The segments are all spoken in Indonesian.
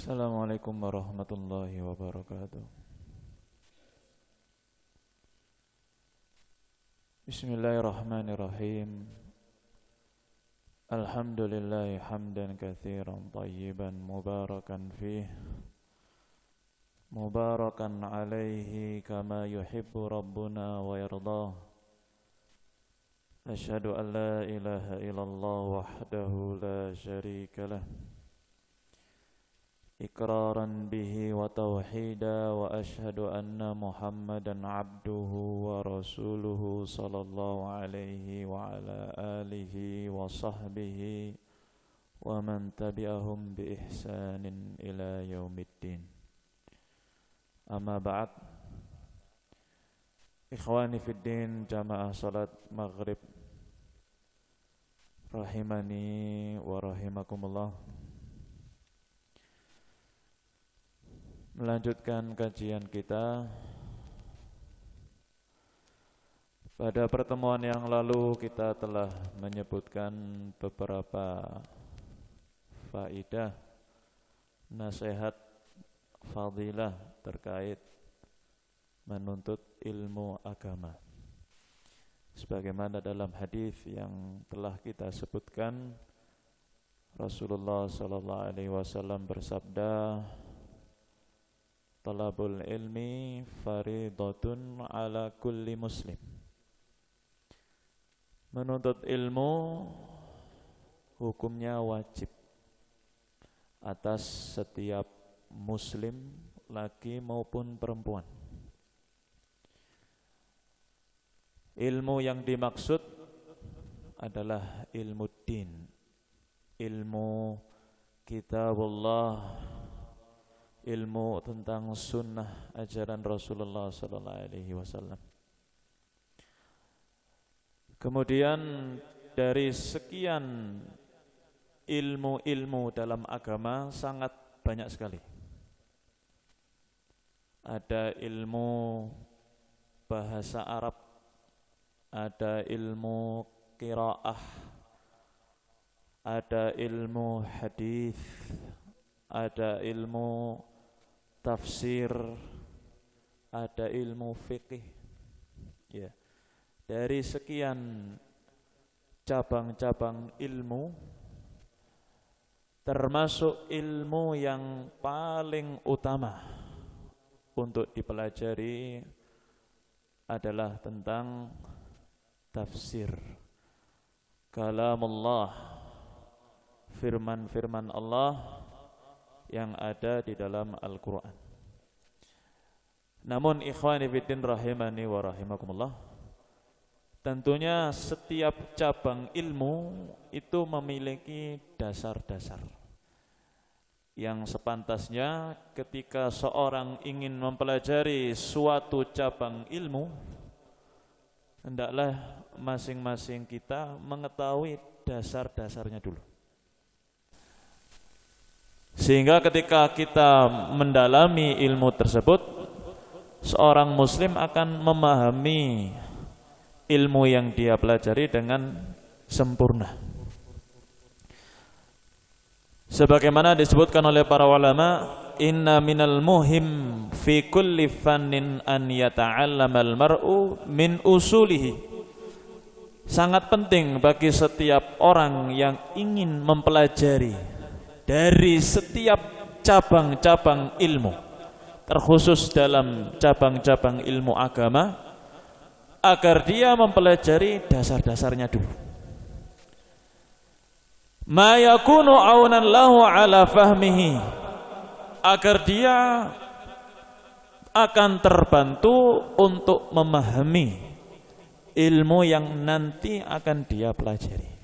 Assalamualaikum warahmatullahi wabarakatuh. Bismillahirrahmanirrahim. Alhamdulillahi hamdan katsiran tayyiban mubarakan fih, mubarakan alaihi kama yuhibbu rabbuna wa yardah. Asyhadu an la ilaha illallah wahdahu la syarika lah, iqraran bihi wa tauhida, wa ashhadu anna Muhammadan abduhu wa rasuluhu sallallahu alaihi wa ala alihi wa sahbihi wa man tabi'ahum bi ihsanin ila yaumiddin. Amma ba'd. Ikhwani fid din, jamaah salat maghrib rahimani wa rahimakumullah. Melanjutkan kajian kita. Pada pertemuan yang lalu kita telah menyebutkan beberapa faidah, nasihat, fadilah terkait menuntut ilmu agama. Sebagaimana dalam hadis yang telah kita sebutkan, Rasulullah sallallahu alaihi wasallam bersabda, talabul ilmi faridatun ala kulli muslim. Menuntut ilmu hukumnya wajib atas setiap muslim, laki maupun perempuan. Ilmu yang dimaksud adalah ilmu din, ilmu kitabullah, ilmu tentang sunnah ajaran Rasulullah sallallahu alaihi wasallam. Kemudian dari sekian ilmu-ilmu dalam agama sangat banyak sekali. Ada ilmu bahasa Arab, ada ilmu qiraah, ada ilmu hadis, ada ilmu tafsir, ada ilmu fikih. Ya. Dari sekian cabang-cabang ilmu, termasuk ilmu yang paling utama untuk dipelajari adalah tentang tafsir kalamullah, firman-firman Allah yang ada di dalam Al-Quran. Namun ikhwani fiddin rahimani wa rahimakumullah, tentunya setiap cabang ilmu itu memiliki dasar-dasar yang sepantasnya ketika seorang ingin mempelajari suatu cabang ilmu, hendaklah masing-masing kita mengetahui dasar-dasarnya dulu. Sehingga ketika kita mendalami ilmu tersebut, seorang muslim akan memahami ilmu yang dia pelajari dengan sempurna. Sebagaimana disebutkan oleh para ulama, inna minal muhim fi kulli fannin an yata'allamal mar'u min usulihi. Sangat penting bagi setiap orang yang ingin mempelajari dari setiap cabang-cabang ilmu, terkhusus dalam cabang-cabang ilmu agama, agar dia mempelajari dasar-dasarnya dulu. Ma yakunu aunan lahu ala fahmihi, agar dia akan terbantu untuk memahami ilmu yang nanti akan dia pelajari.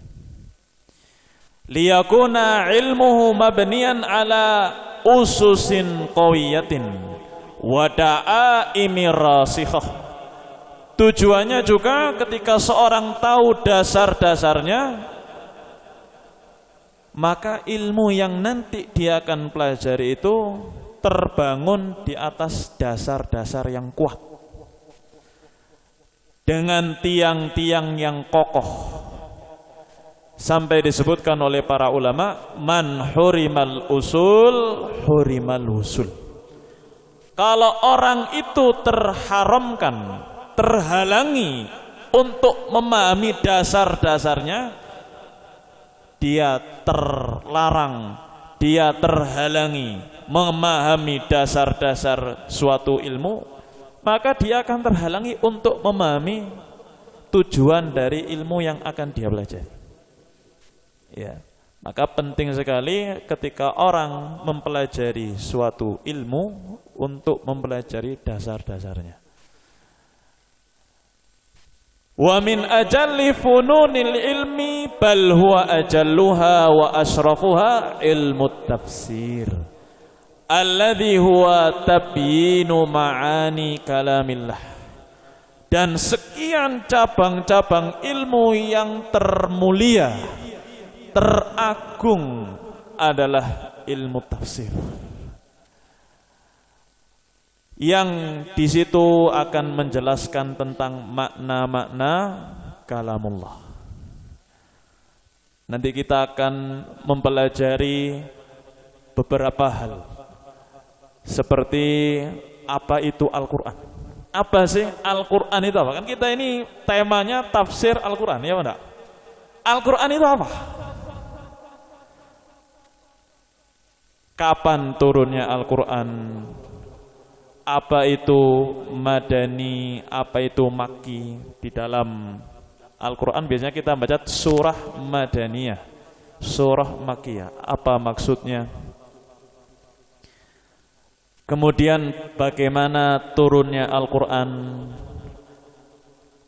Liyakuna ilmuhu mabniyan ala ususin qawiyatin wa da'aimi rasikhah. Tujuannya juga ketika seorang tahu dasar-dasarnya, maka ilmu yang nanti dia akan pelajari itu terbangun di atas dasar-dasar yang kuat, dengan tiang-tiang yang kokoh, Sampai disebutkan oleh para ulama, man hurimal usul, hurimal usul. Kalau orang itu terharamkan, terhalangi untuk memahami dasar-dasarnya, dia terlarang, dia terhalangi memahami dasar-dasar suatu ilmu, maka dia akan terhalangi untuk memahami tujuan dari ilmu yang akan dia pelajari. Ya, maka penting sekali ketika orang mempelajari suatu ilmu untuk mempelajari dasar-dasarnya. Wa min ajalli fununil ilmi bal huwa ajalluha wa asrafuha ilmu tafsir alladhi huwa tabyinu ma'ani kalamillah. Dan sekian cabang-cabang ilmu yang termulia, teragung adalah ilmu tafsir, yang di situ akan menjelaskan tentang makna-makna kalamullah. Nanti kita akan mempelajari beberapa hal, seperti apa itu Al-Quran. Apa sih Al-Quran itu apa? Kan kita ini temanya tafsir Al-Quran, ya enggak? Al-Quran itu apa? Kapan turunnya Al-Quran? Apa itu madani, apa itu makki? Di dalam Al-Quran biasanya kita baca surah madaniyah, surah makkiyah. Apa maksudnya? Kemudian bagaimana turunnya Al-Quran?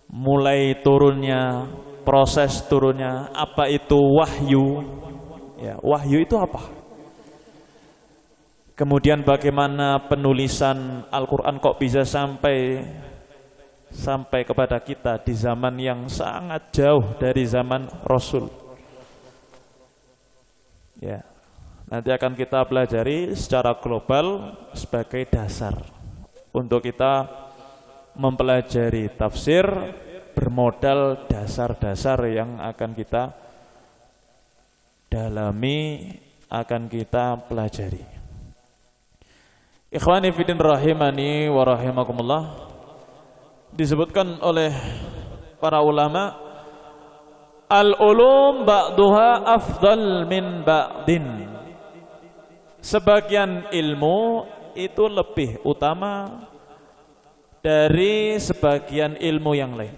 Mulai turunnya, proses turunnya, apa itu wahyu? Ya, wahyu itu apa? Kemudian bagaimana penulisan Al-Quran kok bisa sampai kepada kita di zaman yang sangat jauh dari zaman Rasul. Ya, nanti akan kita pelajari secara global sebagai dasar untuk kita mempelajari tafsir bermodal dasar-dasar yang akan kita dalami, akan kita pelajari. Ikhwani fiddin rahimani wa rahimakumullah, disebutkan oleh para ulama, al-ulum ba'duha afdal min ba'din. Sebagian ilmu itu lebih utama dari sebagian ilmu yang lain.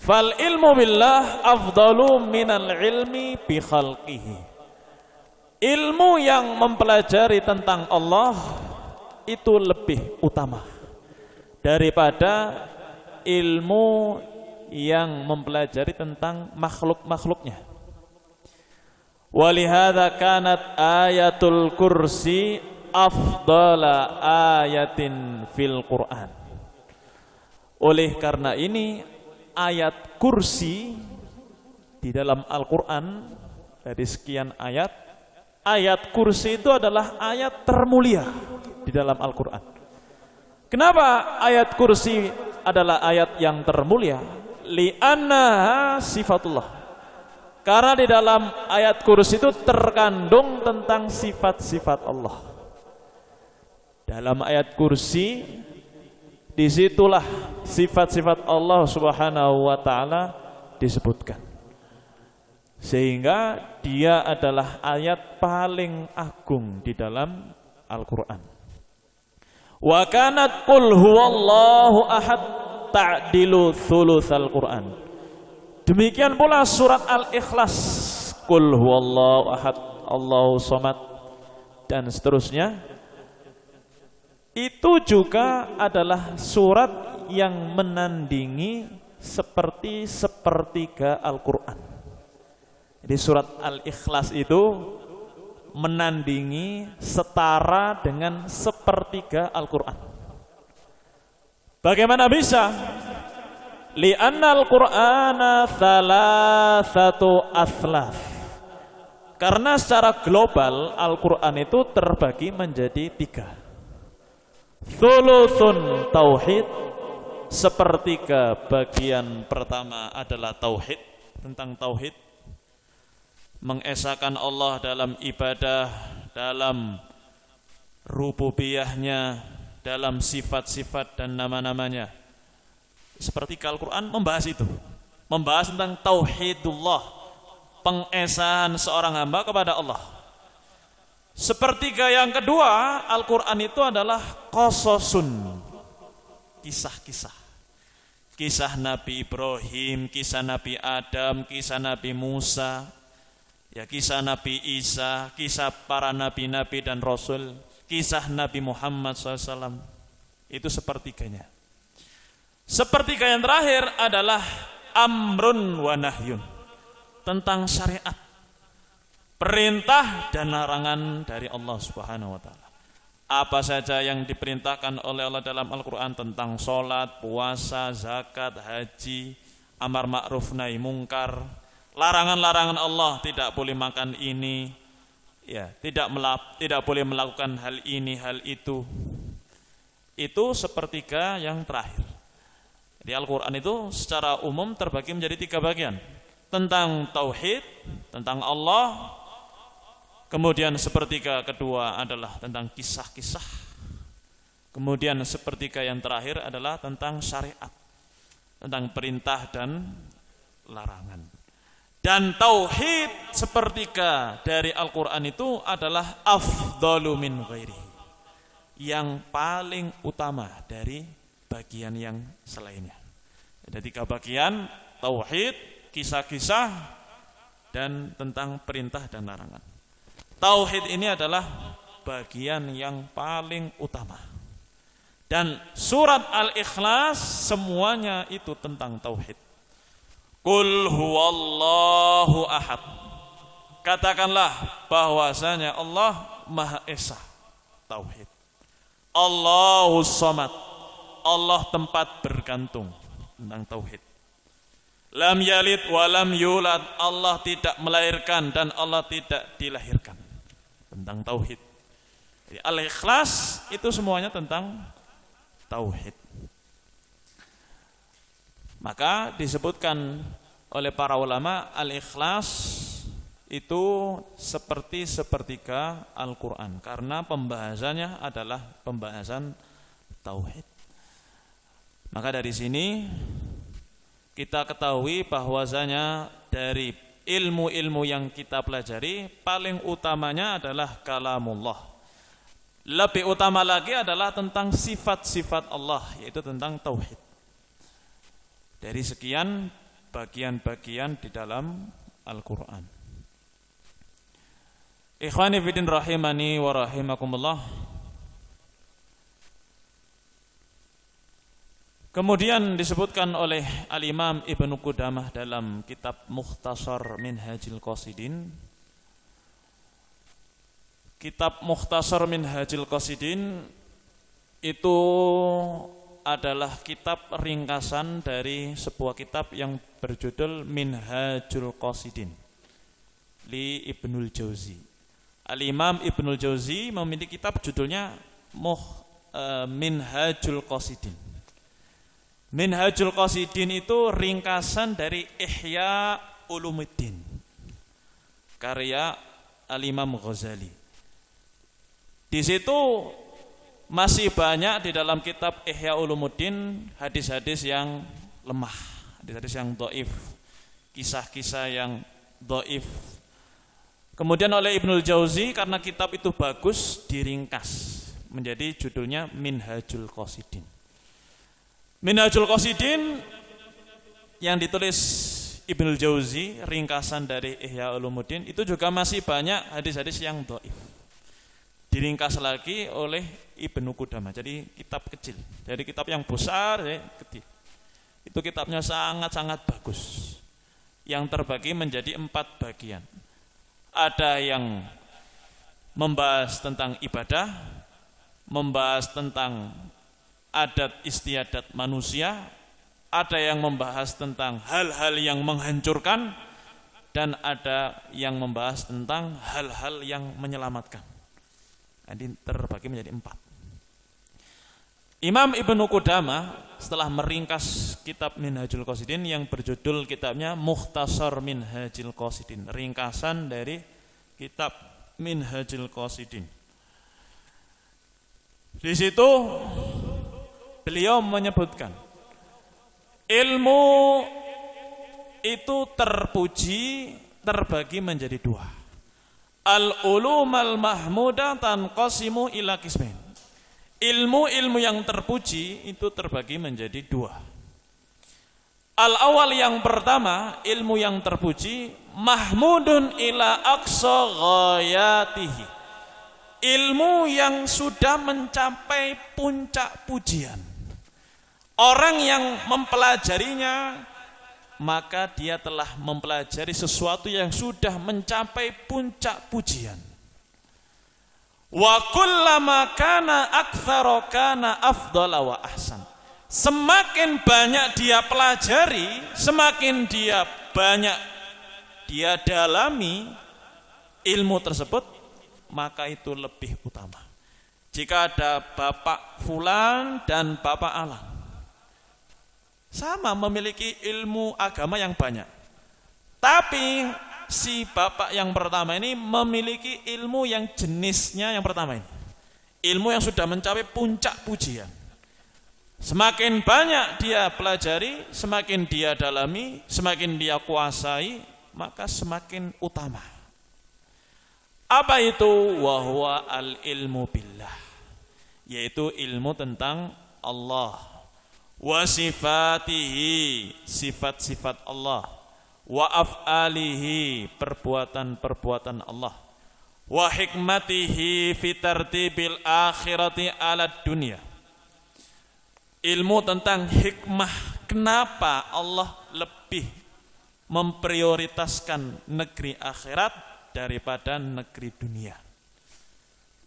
Fal ilmu billah afdalu minal ilmi bi khalqihi. Ilmu yang mempelajari tentang Allah itu lebih utama daripada ilmu yang mempelajari tentang makhluk-makhluknya. Walihada kanat ayatul kursi afdala ayatin fil Quran. Oleh karena ini ayat kursi di dalam Al-Quran, dari sekian ayat, ayat kursi itu adalah ayat termulia di dalam Al-Quran. Kenapa ayat kursi adalah ayat yang termulia? Li'annaha sifatullah. Karena di dalam ayat kursi itu terkandung tentang sifat-sifat Allah. Dalam ayat kursi, disitulah sifat-sifat Allah Subhanahu wa ta'ala disebutkan. Sehingga dia adalah ayat paling agung di dalam Al-Quran. Wa kanat qul huwallahu ahad ta'dilu thulutsal Quran. Demikian pula surat Al-Ikhlas, qul huwallahu ahad, Allahu samad, dan seterusnya. Itu juga adalah surat yang menandingi seperti sepertiga Al-Quran. Jadi surat Al-Ikhlas itu menandingi, setara dengan sepertiga Al-Quran. Bagaimana bisa? Li'anna al-Qur'ana thalathatu athlaf. Karena secara global Al-Quran itu terbagi menjadi 3. Thuluthun tauhid, sepertiga bagian pertama adalah tauhid. tentang tauhid, mengesahkan Allah dalam ibadah, dalam rububiyahnya, dalam sifat-sifat dan nama-namanya. Seperti Al-Quran membahas itu, membahas tentang tauhidullah, pengesahan seorang hamba kepada Allah. Sepertiga yang kedua, Al-Quran itu adalah qasasun, kisah-kisah. Kisah Nabi Ibrahim, kisah Nabi Adam, kisah Nabi Musa, ya, kisah Nabi Isa, kisah para nabi-nabi dan rasul, kisah Nabi Muhammad SAW. Itu sepertiganya. Sepertiga yang terakhir adalah amrun wa nahyun, tentang syariat, perintah dan larangan dari Allah Subhanahu wa taala. Apa saja yang diperintahkan oleh Allah dalam Al-Quran tentang sholat, puasa, zakat, haji, amar ma'ruf nahi mungkar, larangan-larangan Allah, tidak boleh makan ini, ya, tidak boleh melakukan hal ini, hal itu. Itu sepertiga yang terakhir. Di Al-Quran itu secara umum terbagi menjadi 3 bagian. Tentang tauhid, tentang Allah. Kemudian sepertiga kedua adalah tentang kisah-kisah. Kemudian sepertiga yang terakhir adalah tentang syariat, tentang perintah dan larangan. Dan tauhid sepertiga dari Al-Quran itu adalah afdalu min ghairihi, yang paling utama dari bagian yang selainnya. Ada 3 bagian: tauhid, kisah-kisah, dan tentang perintah dan larangan. Tauhid ini adalah bagian yang paling utama. Dan surat Al-Ikhlas semuanya itu tentang tauhid. Qul huwallahu ahad. Katakanlah bahwasanya Allah Maha Esa. Tauhid. Allahus Samad. Allah tempat bergantung, tentang tauhid. Lam yalid wa lam yulad. Allah tidak melahirkan dan Allah tidak dilahirkan, tentang tauhid. Jadi Al-Ikhlas itu semuanya tentang tauhid. Maka disebutkan oleh para ulama, Al-Ikhlas itu seperti sepertiga Al-Quran, karena pembahasannya adalah pembahasan tauhid. Maka dari sini kita ketahui bahwasanya dari ilmu-ilmu yang kita pelajari, paling utamanya adalah kalamullah. Lebih utama lagi adalah tentang sifat-sifat Allah, yaitu tentang tauhid. Dari sekian bagian-bagian di dalam Al-Quran. Ikhwani fiddin rahimani wa rahimakumullah. Kemudian disebutkan oleh Al-Imam Ibnu Qudamah dalam kitab Mukhtasar Minhajil Qasidin. Kitab Mukhtasar Minhajil Qasidin itu adalah kitab ringkasan dari sebuah kitab yang berjudul Minhajul Qasidin li Ibnul Jauzi. Al-Imam Ibnul Jauzi memiliki kitab judulnya Minhajul Qasidin. Minhajul Qasidin itu ringkasan dari Ihya Ulumuddin, karya Al-Imam Ghazali. Di situ masih banyak di dalam kitab Ihya Ulumuddin hadis-hadis yang lemah, hadis-hadis yang dhaif, kisah-kisah yang dhaif. Kemudian oleh Ibnul Jauzi, karena kitab itu bagus, diringkas menjadi judulnya Minhajul Qasidin. Minhajul Qasidin yang ditulis Ibnul Jauzi, ringkasan dari Ihya Ulumuddin, itu juga masih banyak hadis-hadis yang dhaif. Diringkas lagi oleh Ibnu Qudamah. Jadi kitab kecil. Jadi kitab yang besar, kecil. Itu kitabnya sangat-sangat bagus. Yang terbagi menjadi 4 bagian. Ada yang membahas tentang ibadah, membahas tentang adat istiadat manusia, ada yang membahas tentang hal-hal yang menghancurkan, dan ada yang membahas tentang hal-hal yang menyelamatkan. Jadi terbagi menjadi 4. Imam Ibnu Qudamah setelah meringkas kitab Minhajul Qasidin yang berjudul kitabnya Mukhtasar Minhajul Qasidin, ringkasan dari kitab Minhajul Qasidin. Di situ beliau menyebutkan ilmu itu terpuji terbagi menjadi dua. Al-ulumal mahmudah tanqasimu ila qismain. Ilmu-ilmu yang terpuji itu terbagi menjadi dua. Al-awal yang pertama, ilmu yang terpuji mahmudun ila aqsa ghayatihi. Ilmu yang sudah mencapai puncak pujian. Orang yang mempelajarinya maka dia telah mempelajari sesuatu yang sudah mencapai puncak pujian. Wa kullama kana aktsara kana afdhala wa ahsan. Semakin banyak dia pelajari, semakin dia banyak dia dalami ilmu tersebut, maka itu lebih utama. Jika ada Bapak Fulan dan Bapak Alan, sama memiliki ilmu agama yang banyak, tapi si bapak yang pertama ini memiliki ilmu yang jenisnya yang pertama ini, ilmu yang sudah mencapai puncak pujian. Semakin banyak dia pelajari, semakin dia dalami, semakin dia kuasai, maka semakin utama. Apa itu? Wahwa al-ilmu billah, yaitu ilmu tentang Allah, wa sifatihi, sifat-sifat Allah, wa af'alihi, perbuatan-perbuatan Allah, wa hikmatihi fi tartibil akhirati ala dunia. Ilmu tentang hikmah kenapa Allah lebih memprioritaskan negeri akhirat daripada negeri dunia.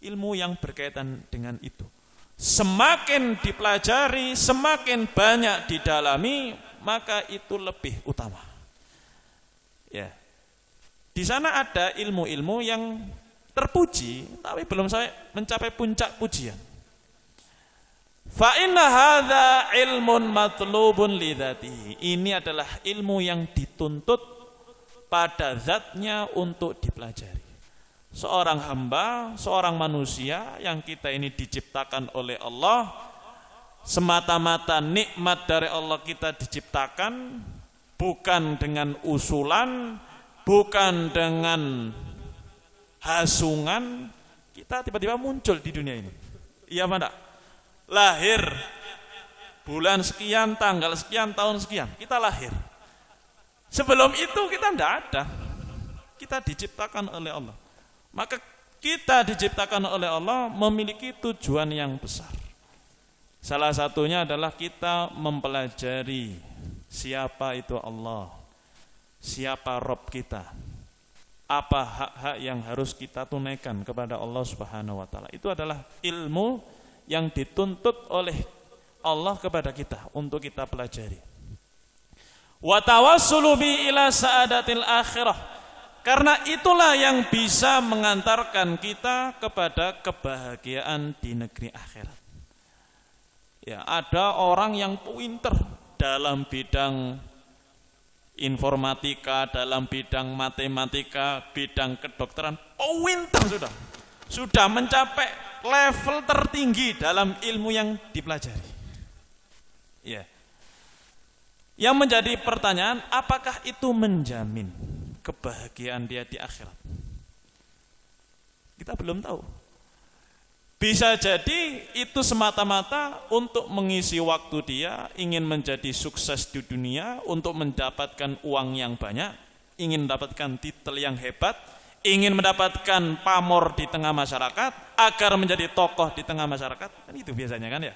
Ilmu yang berkaitan dengan itu semakin dipelajari, semakin banyak didalami, maka itu lebih utama. Ya. Di sana ada ilmu-ilmu yang terpuji tapi belum sampai mencapai puncak pujian. Fa inna hadza ilmun matlubun li dzatihi. Ini adalah ilmu yang dituntut pada zatnya untuk dipelajari. Seorang hamba, seorang manusia yang kita ini diciptakan oleh Allah, semata-mata nikmat dari Allah kita diciptakan, bukan dengan usulan, bukan dengan hasungan, kita tiba-tiba muncul di dunia ini. Iya apa enggak? Lahir bulan sekian, tanggal sekian, tahun sekian, kita lahir. Sebelum itu kita enggak ada. Kita diciptakan oleh Allah. Maka kita diciptakan oleh Allah memiliki tujuan yang besar. Salah satunya adalah kita mempelajari siapa itu Allah, siapa Rabb kita, apa hak-hak yang harus kita tunaikan kepada Allah Subhanahu wa taala. Itu adalah ilmu yang dituntut oleh Allah kepada kita untuk kita pelajari. Wa tawassulu bi ila sa'adatil akhirah. Karena itulah yang bisa mengantarkan kita kepada kebahagiaan di negeri akhirat. Ya, ada orang yang pinter dalam bidang informatika, dalam bidang matematika, bidang kedokteran, pinter sudah mencapai level tertinggi dalam ilmu yang dipelajari. Ya. Yang menjadi pertanyaan, apakah itu menjamin kebahagiaan dia di akhirat? Kita belum tahu. Bisa jadi itu semata-mata untuk mengisi waktu dia, ingin menjadi sukses di dunia, untuk mendapatkan uang yang banyak, ingin mendapatkan titel yang hebat, ingin mendapatkan pamor di tengah masyarakat, agar menjadi tokoh di tengah masyarakat. Kan itu biasanya kan ya.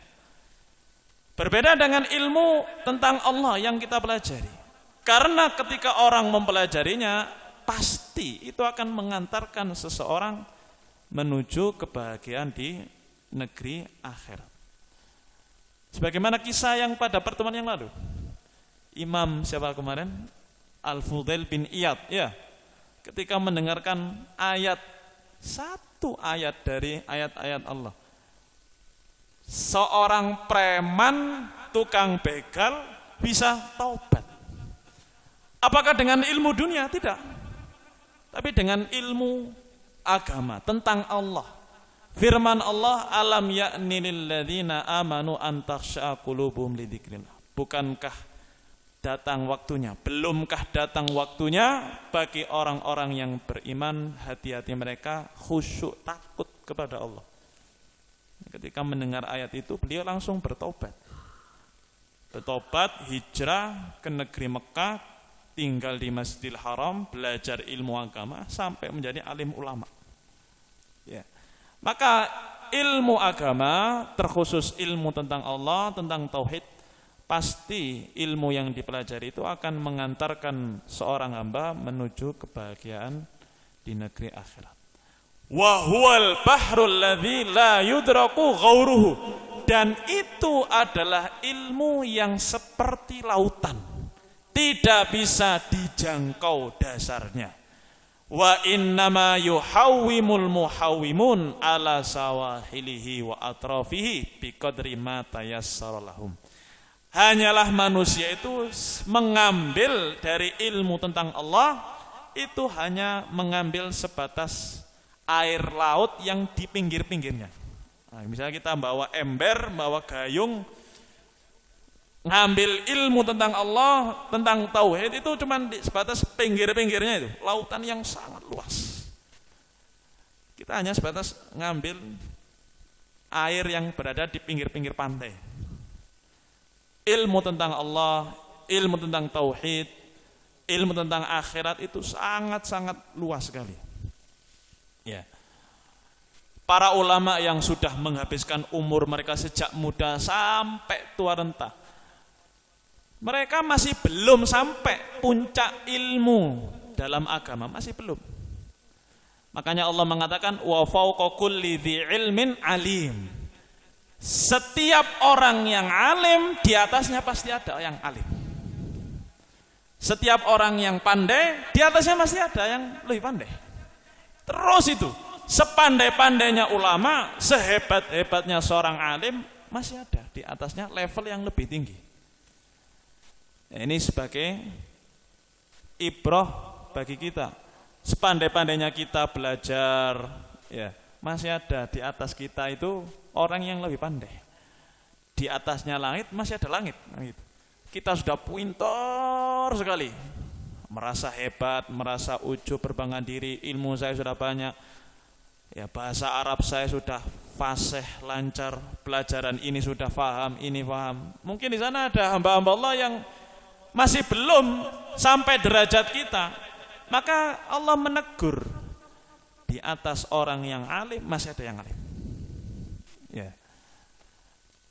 Berbeda dengan ilmu tentang Allah yang kita pelajari. Karena ketika orang mempelajarinya, pasti itu akan mengantarkan seseorang menuju kebahagiaan di negeri akhirat. Sebagaimana kisah yang pada pertemuan yang lalu, Imam siapa kemarin? Al-Fudail bin Iyad, ya, ketika mendengarkan ayat, satu ayat dari ayat-ayat Allah, seorang preman, tukang begal bisa taubat. Apakah dengan ilmu dunia? Tidak. Tapi dengan ilmu agama tentang Allah. Firman Allah, alam ya'ni lil ladzina amanu an takhsha'a qulubuhum li dzikrillah. Bukankah datang waktunya, belumkah datang waktunya bagi orang-orang yang beriman, hati-hati mereka khusyuk takut kepada Allah. Ketika mendengar ayat itu, beliau langsung bertobat. Bertobat, hijrah ke negeri Mekah, tinggal di Masjidil Haram, belajar ilmu agama sampai menjadi alim ulama. Ya. Maka ilmu agama, terkhusus ilmu tentang Allah, tentang tauhid, pasti ilmu yang dipelajari itu akan mengantarkan seorang hamba menuju kebahagiaan di negeri akhirat. Wa huwal bahrul ladzi la yudraku ghauruhu. Dan itu adalah ilmu yang seperti lautan, tidak bisa dijangkau dasarnya. Wa innama yuhawwimul muhawwimun ala sawahilihi wa atrafihi biqadri ma tayassara lahum. Hanyalah manusia itu mengambil dari ilmu tentang Allah itu hanya mengambil sebatas air laut yang di pinggir-pinggirnya. Nah, misalnya kita bawa ember, bawa gayung, ngambil ilmu tentang Allah, tentang tauhid itu cuma sebatas pinggir-pinggirnya itu, lautan yang sangat luas. Kita hanya sebatas ngambil air yang berada di pinggir-pinggir pantai. Ilmu tentang Allah, ilmu tentang tauhid, ilmu tentang akhirat itu sangat-sangat luas sekali. Ya. Para ulama yang sudah menghabiskan umur mereka sejak muda sampai tua renta, mereka masih belum sampai puncak ilmu dalam agama, masih belum. Makanya Allah mengatakan wa fawqa kulli dzi ilmin alim. Setiap orang yang alim, di atasnya pasti ada yang alim. Setiap orang yang pandai, di atasnya masih ada yang lebih pandai. Terus itu, sepandai-pandainya ulama, sehebat-hebatnya seorang alim, masih ada di atasnya level yang lebih tinggi. Ini sebagai ibrah bagi kita. Sepandai-pandainya kita belajar, ya, masih ada di atas kita itu orang yang lebih pandai. Di atasnya langit masih ada langit. Kita sudah pintar sekali, merasa hebat, merasa ujub, berbangga diri, ilmu saya sudah banyak. Ya, bahasa Arab saya sudah fasih, lancar, pelajaran ini sudah paham, ini paham. Mungkin di sana ada hamba-hamba Allah yang masih belum sampai derajat kita. Maka Allah menegur, di atas orang yang alim masih ada yang alim. Ya.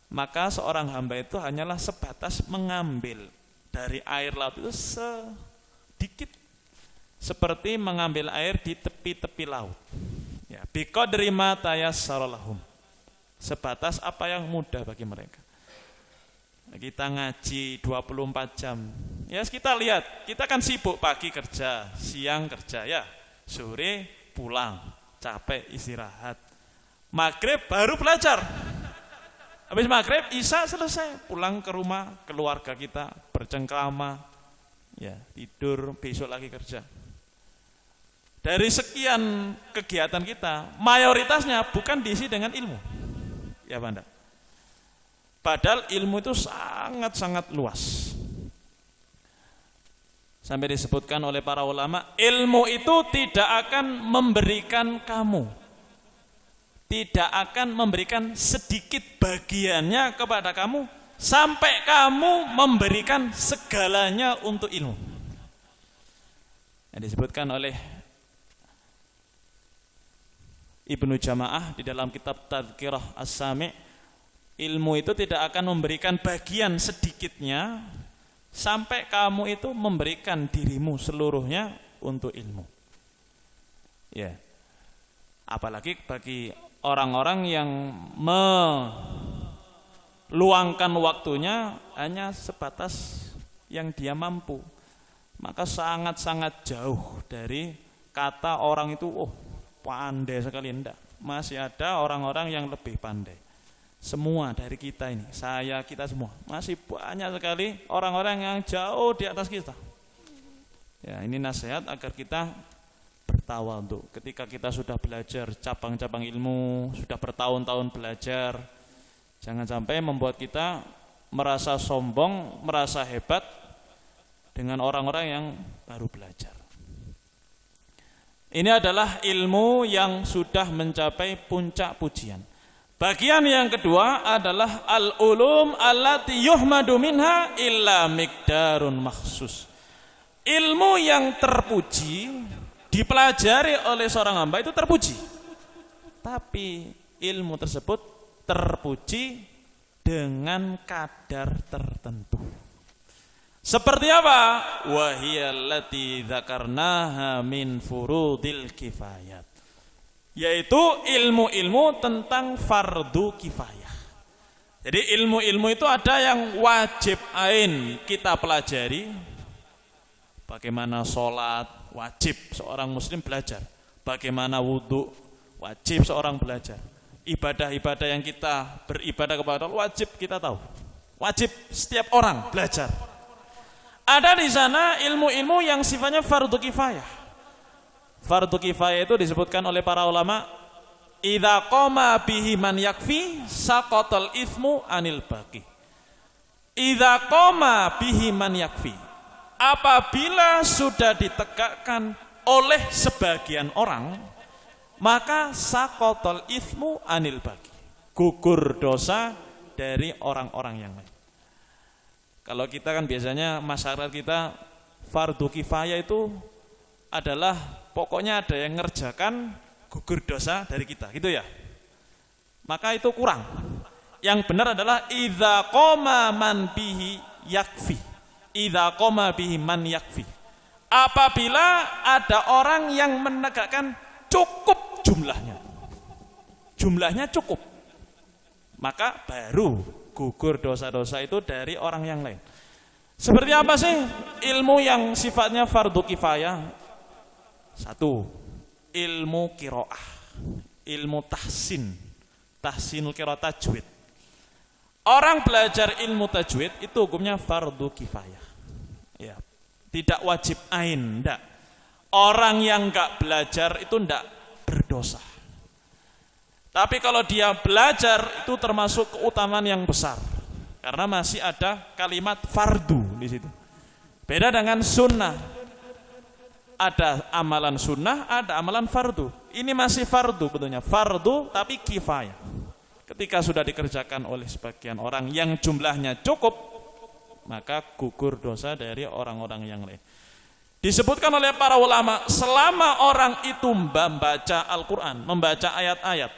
Maka seorang hamba itu hanyalah sebatas mengambil dari air laut itu sedikit, seperti mengambil air di tepi-tepi laut. Ya, biqadri ma tayassara lahum. Sebatas apa yang mudah bagi mereka. Kita ngaji 24 jam. Ya, kita lihat, kita kan sibuk, pagi kerja, siang kerja, ya, sore pulang, capek istirahat. Maghrib baru belajar. Habis maghrib, isya selesai, pulang ke rumah, keluarga kita bercengkrama, ya, tidur, besok lagi kerja. Dari sekian kegiatan kita, mayoritasnya bukan diisi dengan ilmu. Ya, Banda. Padahal ilmu itu sangat-sangat luas. Sampai disebutkan oleh para ulama, ilmu itu tidak akan memberikan kamu, tidak akan memberikan sedikit bagiannya kepada kamu, sampai kamu memberikan segalanya untuk ilmu. Yang disebutkan oleh Ibnu Jamaah di dalam kitab Tadhkirah As-Sami', ilmu itu tidak akan memberikan bagian sedikitnya sampai kamu itu memberikan dirimu seluruhnya untuk ilmu. Ya. Apalagi bagi orang-orang yang meluangkan waktunya hanya sebatas yang dia mampu, maka sangat-sangat jauh dari kata orang itu, oh, pandai sekali. Enggak. Masih ada orang-orang yang lebih pandai. Semua dari kita ini, saya, kita semua, masih banyak sekali orang-orang yang jauh di atas kita. Ya, ini nasihat agar kita bertawadhu. Ketika kita sudah belajar cabang-cabang ilmu, sudah bertahun-tahun belajar, jangan sampai membuat kita merasa sombong, merasa hebat dengan orang-orang yang baru belajar. Ini adalah ilmu yang sudah mencapai puncak pujian. Bagian yang kedua adalah al-ulum allati yuhmadu minha illa miqdarun makhsus. Ilmu yang terpuji dipelajari oleh seorang hamba itu terpuji. Tapi ilmu tersebut terpuji dengan kadar tertentu. Seperti apa? Wahiyallati dzakarnaha min furudil kifayat. Yaitu ilmu-ilmu tentang fardu kifayah. Jadi ilmu-ilmu itu ada yang wajib ain kita pelajari. Bagaimana sholat, wajib seorang muslim belajar. Bagaimana wudhu, wajib seorang belajar. Ibadah-ibadah yang kita beribadah kepada Allah, wajib kita tahu. Wajib setiap orang belajar. Ada di sana ilmu-ilmu yang sifatnya fardu kifayah. Fardu kifayah itu disebutkan oleh para ulama, idza qama bihi man yakfi saqatal itsmu anil baqi. Idza qama bihi man yakfi. Apabila sudah ditegakkan oleh sebagian orang, maka saqatal itsmu anil baqi. Gugur dosa dari orang-orang yang lain. Kalau kita kan biasanya masyarakat kita fardu kifayah itu adalah pokoknya ada yang ngerjakan gugur dosa dari kita, gitu ya. Maka itu kurang. Yang benar adalah idza qama man bihi yakfi. Idza qama bihi man yakfi. Apabila ada orang yang menegakkan cukup jumlahnya. Jumlahnya cukup. Maka baru gugur dosa-dosa itu dari orang yang lain. Seperti apa sih ilmu yang sifatnya fardu kifayah? Satu, ilmu qiraah, ilmu tahsinul qiraah, tajwid. Orang belajar ilmu tajwid itu hukumnya fardu kifayah. Ya, tidak wajib ain, enggak. Orang yang enggak belajar itu enggak berdosa. Tapi kalau dia belajar itu termasuk keutamaan yang besar. Karena masih ada kalimat fardu di situ. Beda dengan sunnah. Ada amalan sunnah, ada amalan fardu. Ini masih fardu betulnya. Fardu tapi kifayah. Ketika sudah dikerjakan oleh sebagian orang yang jumlahnya cukup, maka gugur dosa dari orang-orang yang lain. Disebutkan oleh para ulama, selama orang itu membaca Al-Quran, membaca ayat-ayat,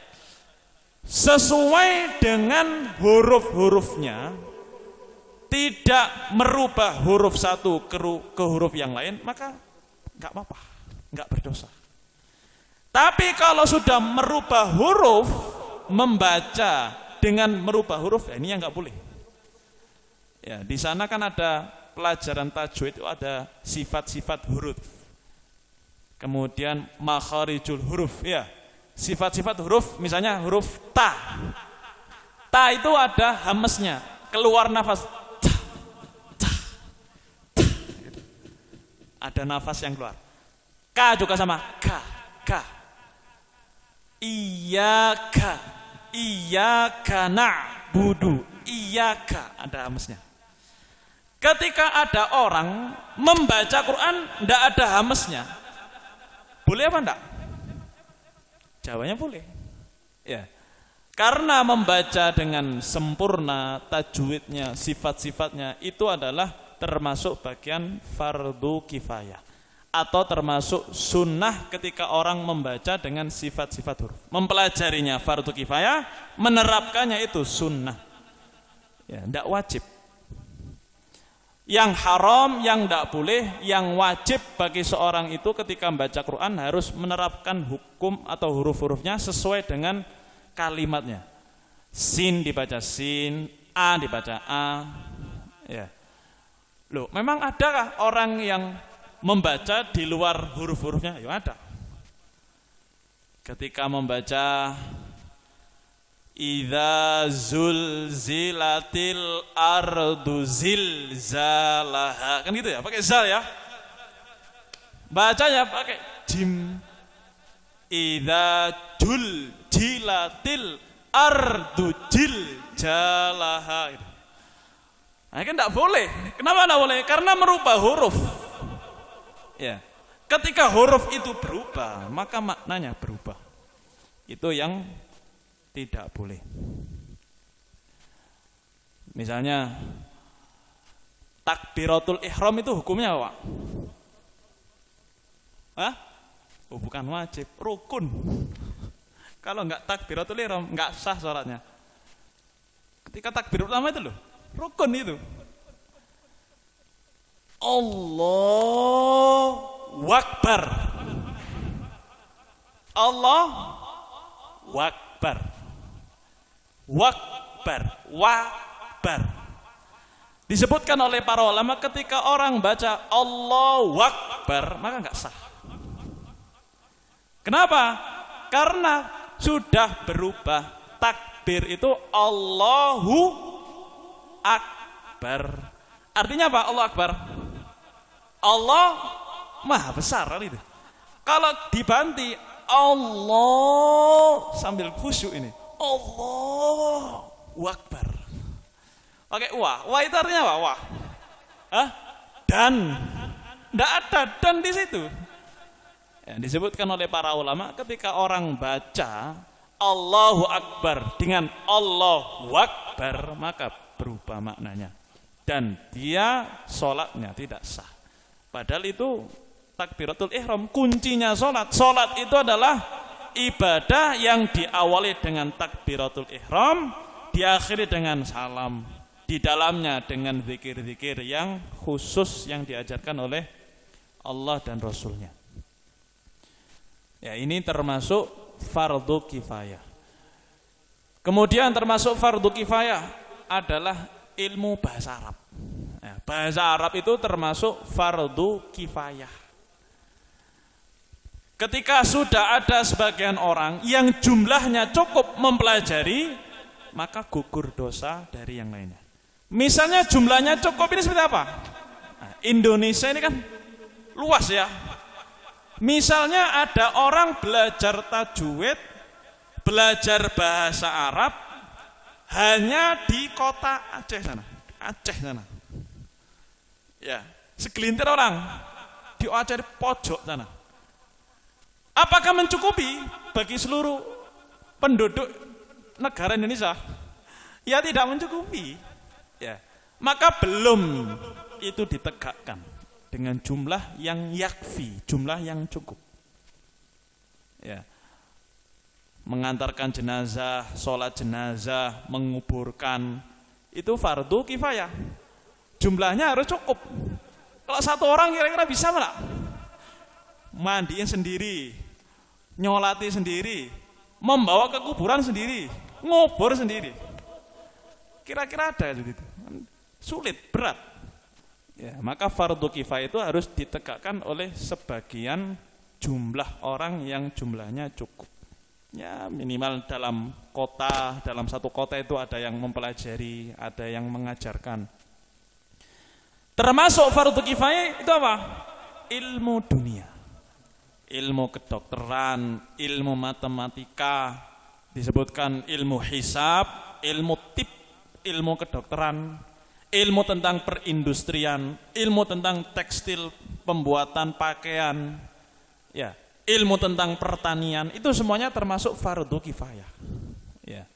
sesuai dengan huruf-hurufnya, tidak merubah huruf satu ke huruf yang lain, maka enggak apa-apa, enggak berdosa. Tapi kalau sudah merubah huruf, membaca dengan merubah huruf, ya ini yang enggak boleh. Ya, di sana kan ada pelajaran tajwid, itu ada sifat-sifat huruf. Kemudian makharijul huruf, ya. Sifat-sifat huruf, misalnya huruf ta. Ta itu ada hamesnya, keluar nafas. Ta, ta, ta. Ada nafas yang keluar. Ka juga sama, ka. Iyyaka na'budu, iyyaka, ada hamesnya. Ketika ada orang membaca Quran tidak ada hamesnya, boleh apa enggak? Jawabannya boleh. Ya. Karena membaca dengan sempurna tajwidnya, sifat-sifatnya itu adalah termasuk bagian fardu kifayah atau termasuk sunnah ketika orang membaca dengan sifat-sifat huruf. Mempelajarinya fardu kifayah, menerapkannya itu sunnah. Ya, tidak wajib. Yang haram, yang tidak boleh, yang wajib bagi seorang itu ketika membaca Quran harus menerapkan hukum atau huruf-hurufnya sesuai dengan kalimatnya. Sin dibaca sin, a dibaca a. Ya. Loh, memang adakah orang yang membaca di luar huruf-hurufnya? Ya ada. Ketika membaca Idza zulzilatil ardu zilzalaha. Kan gitu ya, pakai zal ya. Bacanya pakai jim. Idza zulzilatil ardu zilzalaha. Nah, kan enggak boleh. Kenapa enggak boleh? Karena merubah huruf. Ya. Ketika huruf itu berubah, maka maknanya berubah. Itu yang tidak boleh. Misalnya takbiratul ihram itu hukumnya apa? Hah? Oh, bukan wajib, rukun. Kalau enggak takbiratul ihram enggak sah salatnya. Ketika takbir pertama itu loh, rukun itu. Allahu Akbar. Allahu Akbar. Wakbar. Disebutkan oleh para ulama ketika orang baca Allahu Akbar maka enggak sah. Kenapa? Karena sudah berubah. Takbir itu Allahu Akbar. Artinya apa? Allahu Akbar. Allah Maha Besar itu. Kalau dibanti Allah sambil khusyuk ini. Allahu Akbar. Pakai wah. Wah itu artinya apa? Wah. Hah? Dan. Tidak ada dan di situ. Ya, disebutkan oleh para ulama ketika orang baca Allahu Akbar dengan Allahu Akbar maka berubah maknanya. Dan dia sholatnya tidak sah. Padahal itu takbiratul ihram kuncinya sholat. Sholat itu adalah ibadah yang diawali dengan takbiratul ihram, diakhiri dengan salam, di dalamnya dengan zikir-zikir yang khusus yang diajarkan oleh Allah dan Rasulnya. Ya, ini termasuk fardu kifayah. Kemudian termasuk fardu kifayah adalah ilmu bahasa Arab. Ya, bahasa Arab itu termasuk fardu kifayah. Ketika sudah ada sebagian orang yang jumlahnya cukup mempelajari, maka gugur dosa dari yang lainnya. Misalnya jumlahnya cukup ini seperti apa? Nah, Indonesia ini kan luas ya. Misalnya ada orang belajar tajwid, belajar bahasa Arab hanya di kota Aceh sana. Ya, segelintir orang di Aceh di pojok sana. Apakah mencukupi bagi seluruh penduduk negara Indonesia? Ya tidak mencukupi. Ya, maka belum itu ditegakkan dengan jumlah yang yakfi, jumlah yang cukup. Ya, mengantarkan jenazah, sholat jenazah, menguburkan itu fardu kifayah. Jumlahnya harus cukup. Kalau satu orang kira-kira bisa enggak? Mandiin sendiri, nyolati sendiri, membawa ke kuburan sendiri, ngubur sendiri. Kira-kira ada gitu. Sulit, berat. Ya, maka fardu kifayah itu harus ditegakkan oleh sebagian jumlah orang yang jumlahnya cukup. Ya, minimal dalam satu kota itu ada yang mempelajari, ada yang mengajarkan. Termasuk fardu kifayah itu apa? Ilmu dunia. Ilmu kedokteran, ilmu matematika, disebutkan ilmu hisab, ilmu tip, ilmu kedokteran, ilmu tentang perindustrian, ilmu tentang tekstil, pembuatan pakaian, ya, ilmu tentang pertanian, itu semuanya termasuk fardu kifayah. Ya.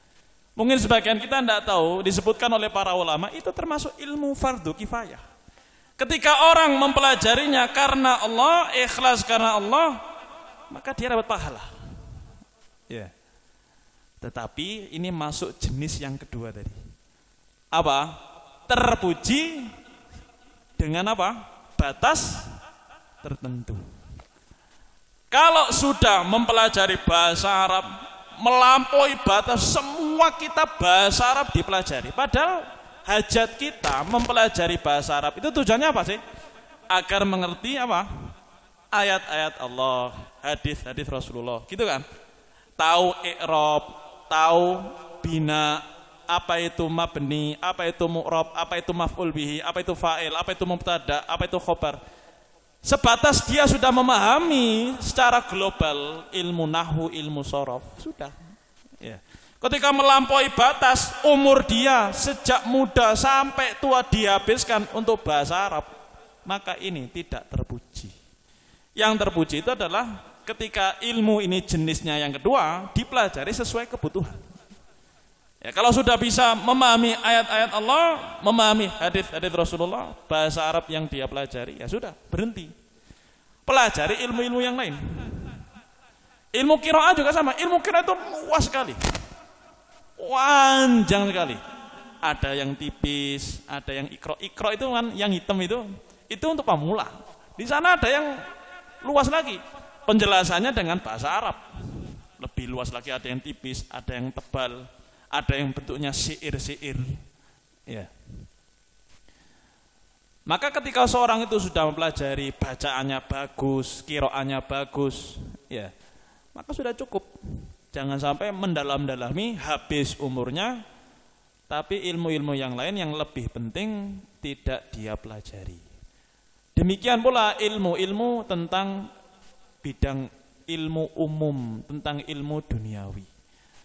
Mungkin sebagian kita tidak tahu, disebutkan oleh para ulama, itu termasuk ilmu fardu kifayah. Ketika orang mempelajarinya karena Allah, ikhlas karena Allah, maka dia dapat pahala. Ya. Tetapi ini masuk jenis yang kedua tadi. Apa? Terpuji dengan apa? Batas tertentu. Kalau sudah mempelajari bahasa Arab, melampaui batas, semua kitab bahasa Arab dipelajari. Padahal hajat kita mempelajari bahasa Arab itu tujuannya apa sih? Agar mengerti apa? Ayat-ayat Allah, hadis-hadis Rasulullah, gitu kan? Tahu i'rab, tahu bina, apa itu mabni, apa itu mu'rab, apa itu maf'ul bihi, apa itu fa'il, apa itu mubtada, apa itu khobar. Sebatas dia sudah memahami secara global ilmu nahwu, ilmu sorof, sudah. Ya. Ketika melampaui batas, umur dia sejak muda sampai tua dihabiskan untuk bahasa Arab, maka ini tidak terpuji. Yang terpuji itu adalah ketika ilmu ini jenisnya yang kedua dipelajari sesuai kebutuhan. Ya, kalau sudah bisa memahami ayat-ayat Allah, memahami hadis-hadis Rasulullah, bahasa Arab yang dia pelajari, ya sudah, berhenti. Pelajari ilmu-ilmu yang lain. Ilmu qiraah juga sama, ilmu qiraah itu luas sekali. Panjang sekali. Ada yang tipis, ada yang ikro. Ikro itu kan yang hitam itu untuk pemula. Di sana ada yang luas lagi. Penjelasannya dengan bahasa Arab. Lebih luas lagi, ada yang tipis, ada yang tebal, ada yang bentuknya syair-syair. Ya. Maka ketika seorang itu sudah mempelajari, bacaannya bagus, qiraatnya bagus, ya, maka sudah cukup. Jangan sampai mendalam-dalami, habis umurnya, tapi ilmu-ilmu yang lain yang lebih penting tidak dia pelajari. Demikian pula ilmu-ilmu tentang bidang ilmu umum, tentang ilmu duniawi.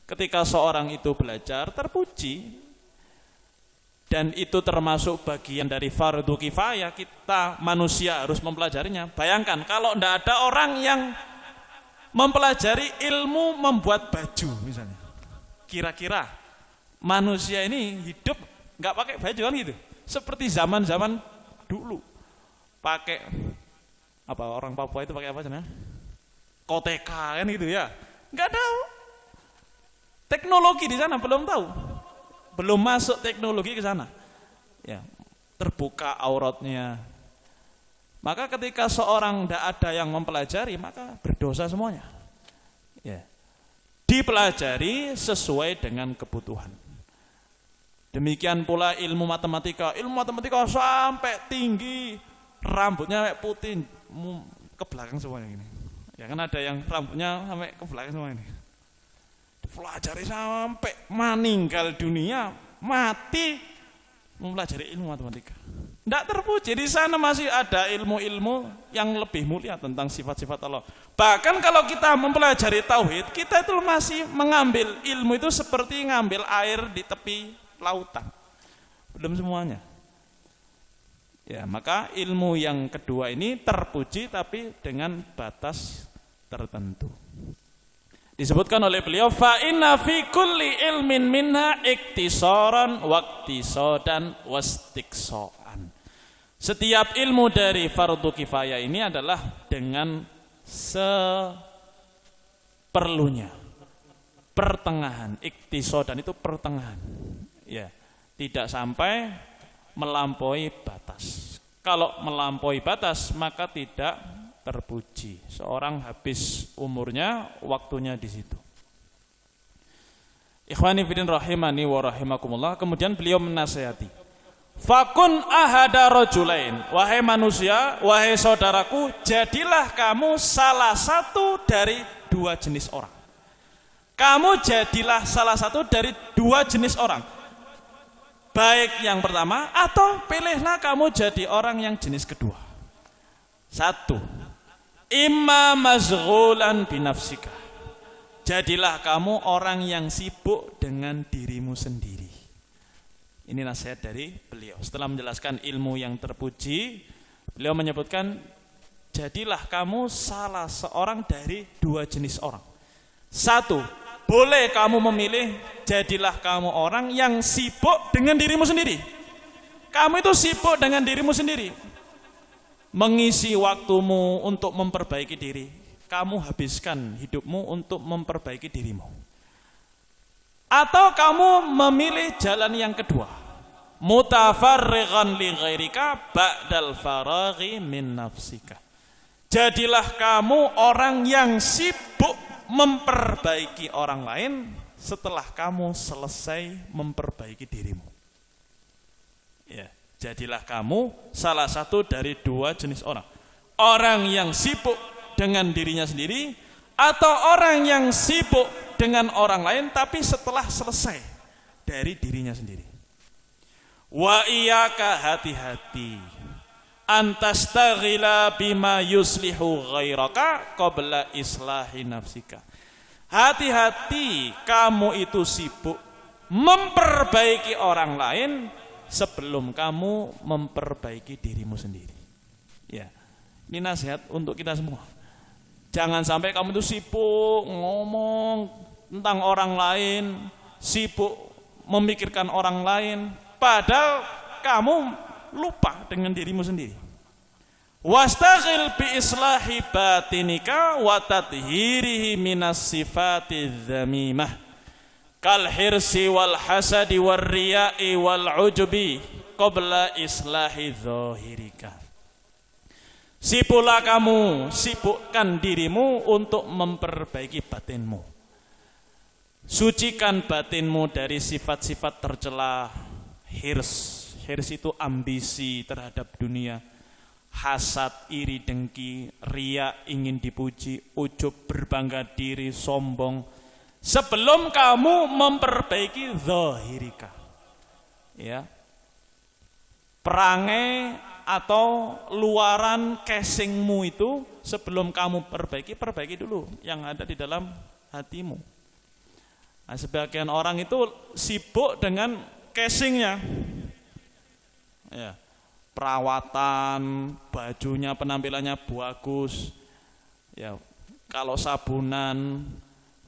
Ketika seorang itu belajar, terpuji, dan itu termasuk bagian dari fardu kifayah, kita manusia harus mempelajarinya. Bayangkan kalau tidak ada orang yang mempelajari ilmu membuat baju misalnya. Kira-kira manusia ini hidup nggak pakai baju kan gitu? Seperti zaman-zaman dulu. Pakai apa, orang Papua itu pakai apa sana? Koteka kan gitu ya. Nggak tahu. Teknologi di sana belum tahu. Belum masuk teknologi ke sana. Ya, terbuka auratnya. Maka ketika seorang tidak ada yang mempelajari, maka berdosa semuanya. Ya. Dipelajari sesuai dengan kebutuhan. Demikian pula ilmu matematika. Ilmu matematika sampai tinggi, rambutnya putih ke belakang semuanya ini. Ya kan ada yang rambutnya sampai ke belakang semua ini. Dipelajari sampai meninggal dunia, mati mempelajari ilmu matematika. Tidak terpuji, di sana masih ada ilmu-ilmu yang lebih mulia tentang sifat-sifat Allah. Bahkan kalau kita mempelajari tauhid, kita itu masih mengambil ilmu itu seperti ngambil air di tepi lautan. Belum semuanya. Ya, maka ilmu yang kedua ini terpuji tapi dengan batas tertentu. Disebutkan oleh beliau, fa inna fi kulli ilmin minha iktisaran waqtisadan wastiqsaan. Setiap ilmu dari fardu kifayah ini adalah dengan seperlunya. Pertengahan, iktisadan itu pertengahan. Ya, tidak sampai melampaui batas. Kalau melampaui batas maka tidak terpuji. Seorang habis umurnya, waktunya di situ. Ikhwani fillah rahimani wa rahimakumullah. Kemudian beliau menasihati, fakun ahada rajulain, wahai manusia, wahai saudaraku, jadilah kamu salah satu dari dua jenis orang. Kamu jadilah salah satu dari dua jenis orang. Baik yang pertama, atau pilihlah kamu jadi orang yang jenis kedua. Satu, imma mazghulan binafsika. Jadilah kamu orang yang sibuk dengan dirimu sendiri. Ini nasihat dari beliau. Setelah menjelaskan ilmu yang terpuji, beliau menyebutkan, jadilah kamu salah seorang dari dua jenis orang. Satu, boleh kamu memilih, jadilah kamu orang yang sibuk dengan dirimu sendiri. Kamu itu sibuk dengan dirimu sendiri. Mengisi waktumu untuk memperbaiki diri. Kamu habiskan hidupmu untuk memperbaiki dirimu. Atau kamu memilih jalan yang kedua, mutafarriqan li ghairika ba'dal faraghi min nafsika. Jadilah kamu orang yang sibuk memperbaiki orang lain setelah kamu selesai memperbaiki dirimu. Ya, jadilah kamu salah satu dari dua jenis orang. Orang yang sibuk dengan dirinya sendiri, atau orang yang sibuk dengan orang lain tapi setelah selesai dari dirinya sendiri. Wa iyyaka, hati-hati, antastaghila bima yuslihu ghairaka qabla islahi nafsika. Hati-hati kamu itu sibuk memperbaiki orang lain sebelum kamu memperbaiki dirimu sendiri. Ya, ini nasihat untuk kita semua. Jangan sampai kamu itu sibuk ngomong tentang orang lain, sibuk memikirkan orang lain, padahal kamu lupa dengan dirimu sendiri. Wastaghil bi islahi batinika wa tathhirihi minas sifati dzamimah kal hirsi wal hasadi war riya'i wal ujubi qabla islahi dzahirika. Sibuklah kamu, sibukkan dirimu untuk memperbaiki batinmu. Sucikan batinmu dari sifat-sifat tercela. Hirs itu ambisi terhadap dunia, hasad, iri, dengki, riya, ingin dipuji, ujub, berbangga diri, sombong. Sebelum kamu memperbaiki zahirika, ya, perangai atau luaran casingmu itu sebelum kamu perbaiki dulu yang ada di dalam hatimu. Nah, sebagian orang itu sibuk dengan casingnya, ya, perawatan, bajunya, penampilannya bagus, ya, kalau sabunan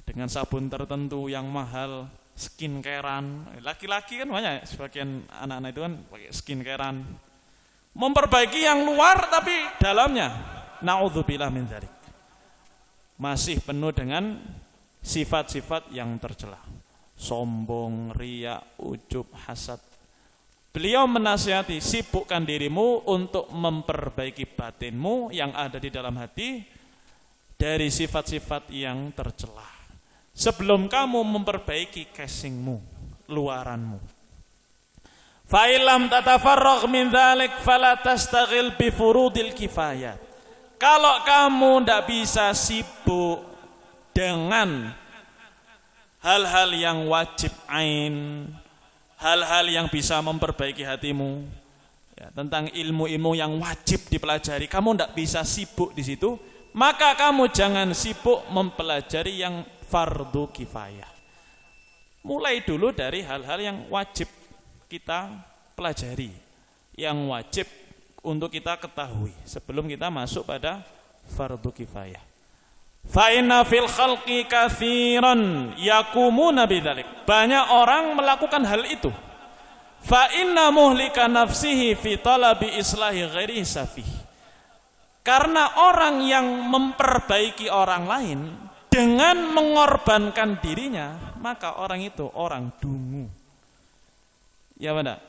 dengan sabun tertentu yang mahal, skincarean, laki-laki kan banyak, sebagian anak-anak itu kan pakai skincarean, memperbaiki yang luar tapi dalamnya, naudzubillah min dzalik, masih penuh dengan sifat-sifat yang tercela. Sombong, riya, ujub, hasad. Beliau menasihati, sibukkan dirimu untuk memperbaiki batinmu yang ada di dalam hati dari sifat-sifat yang tercela sebelum kamu memperbaiki casingmu, luaranmu. Fa illam tatafarragh min dzalik fala tastaghil bi furudil kifayat. Kalau kamu tidak bisa sibuk dengan hal-hal yang wajib ain, hal-hal yang bisa memperbaiki hatimu, ya, tentang ilmu-ilmu yang wajib dipelajari, kamu tidak bisa sibuk di situ, maka kamu jangan sibuk mempelajari yang fardu kifayah. Mulai dulu dari hal-hal yang wajib kita pelajari, yang wajib untuk kita ketahui sebelum kita masuk pada fardu kifayah. Fa inna fil khalqi katsiran yakumuna bidzalik. Banyak orang melakukan hal itu. Fa inna muhlika nafsihi fi talabi islahi ghairi safih. Karena orang yang memperbaiki orang lain dengan mengorbankan dirinya, maka orang itu orang dungu. Ya benar.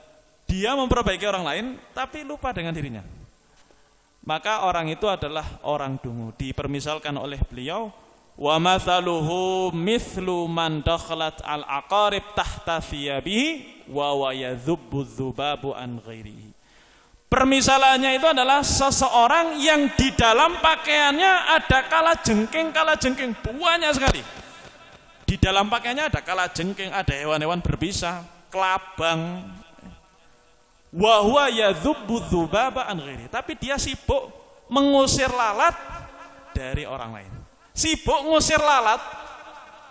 Dia memperbaiki orang lain tapi lupa dengan dirinya. Maka orang itu adalah orang dungu. Dipermisalkan oleh beliau, wa mathaluhu mithlu man dakhalat al-aqarib tahta thiyabihi wa yadhubbu dzubabu an ghairihi. Permisalannya itu adalah seseorang yang di dalam pakaiannya ada kalajengking banyak sekali. Di dalam pakaiannya ada kalajengking, ada hewan-hewan berbisa, kelabang. Wa huwa yadhubbu dzubaba an ghairi. Tapi dia sibuk mengusir lalat dari orang lain. Sibuk mengusir lalat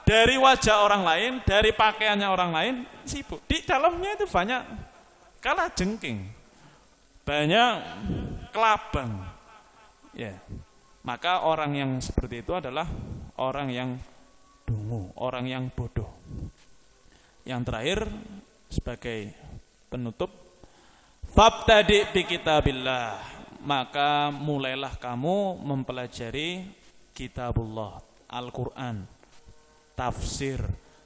dari wajah orang lain, dari pakaiannya orang lain, sibuk. Di dalamnya itu banyak kalajengking, banyak kelabang. Ya. Maka orang yang seperti itu adalah orang yang dungu, orang yang bodoh. Yang terakhir sebagai penutup, fabtadi bi kitabillah, maka mulailah kamu mempelajari kitabullah, Al-Qur'an, tafsir.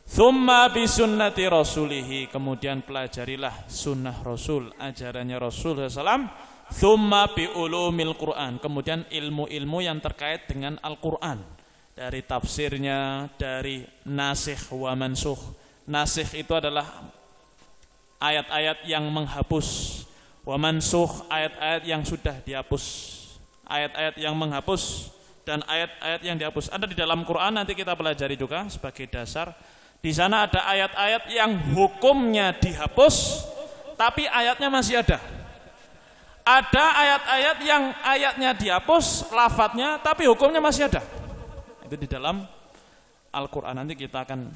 Tsumma bi sunnati rasulihi, kemudian pelajarilah sunnah Rasul, ajarannya Rasul sallallahu. Tsumma bi ulumil Qur'an, kemudian ilmu-ilmu yang terkait dengan Al-Qur'an, dari tafsirnya, dari nasikh wa mansukh. Nasikh itu adalah ayat-ayat yang menghapus, wa mansukh ayat-ayat yang sudah dihapus, ayat-ayat yang menghapus dan ayat-ayat yang dihapus ada di dalam Quran, nanti kita pelajari juga sebagai dasar. Di sana ada ayat-ayat yang hukumnya dihapus, tapi ayatnya masih ada. Ada ayat-ayat yang ayatnya dihapus, lafadznya, tapi hukumnya masih ada. Itu di dalam Al-Quran, nanti kita akan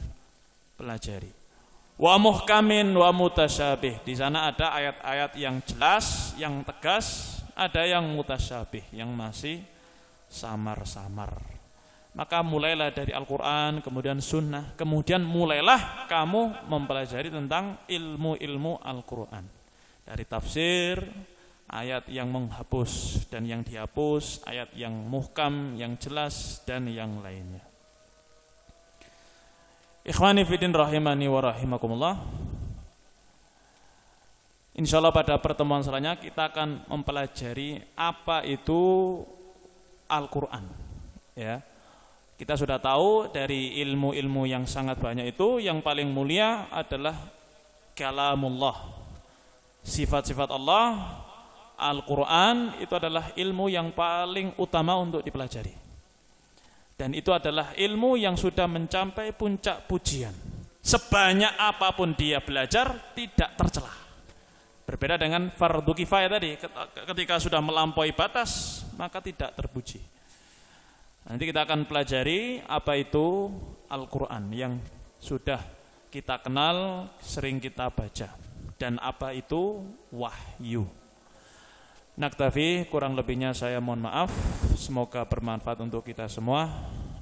pelajari. Wa muhkamin wa mutasyabih. Di sana ada ayat-ayat yang jelas, yang tegas, ada yang mutasyabih, yang masih samar-samar. Maka mulailah dari Al-Quran, kemudian Sunnah, kemudian mulailah kamu mempelajari tentang ilmu-ilmu Al-Quran. Dari tafsir, ayat yang menghapus dan yang dihapus, ayat yang muhkam, yang jelas, dan yang lainnya. Ikhwani fiddin rahimani wa rahimakumullah. Insyaallah pada pertemuan selanjutnya kita akan mempelajari apa itu Al-Quran. Ya. Kita sudah tahu dari ilmu-ilmu yang sangat banyak itu, yang paling mulia adalah kalamullah. Sifat-sifat Allah, Al-Quran itu adalah ilmu yang paling utama untuk dipelajari. Dan itu adalah ilmu yang sudah mencapai puncak pujian. Sebanyak apapun dia belajar, tidak tercela. Berbeda dengan fardu kifayah tadi, ketika sudah melampaui batas, maka tidak terpuji. Nanti kita akan pelajari apa itu Al-Quran yang sudah kita kenal, sering kita baca, dan apa itu wahyu. Naktafi, kurang lebihnya saya mohon maaf. Semoga bermanfaat untuk kita semua.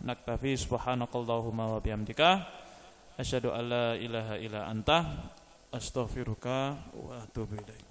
Naktafi, subhanakallahumma wa bihamdika, asyhadu an la ilaha illa anta, astaghfiruka wa atubu ilaik.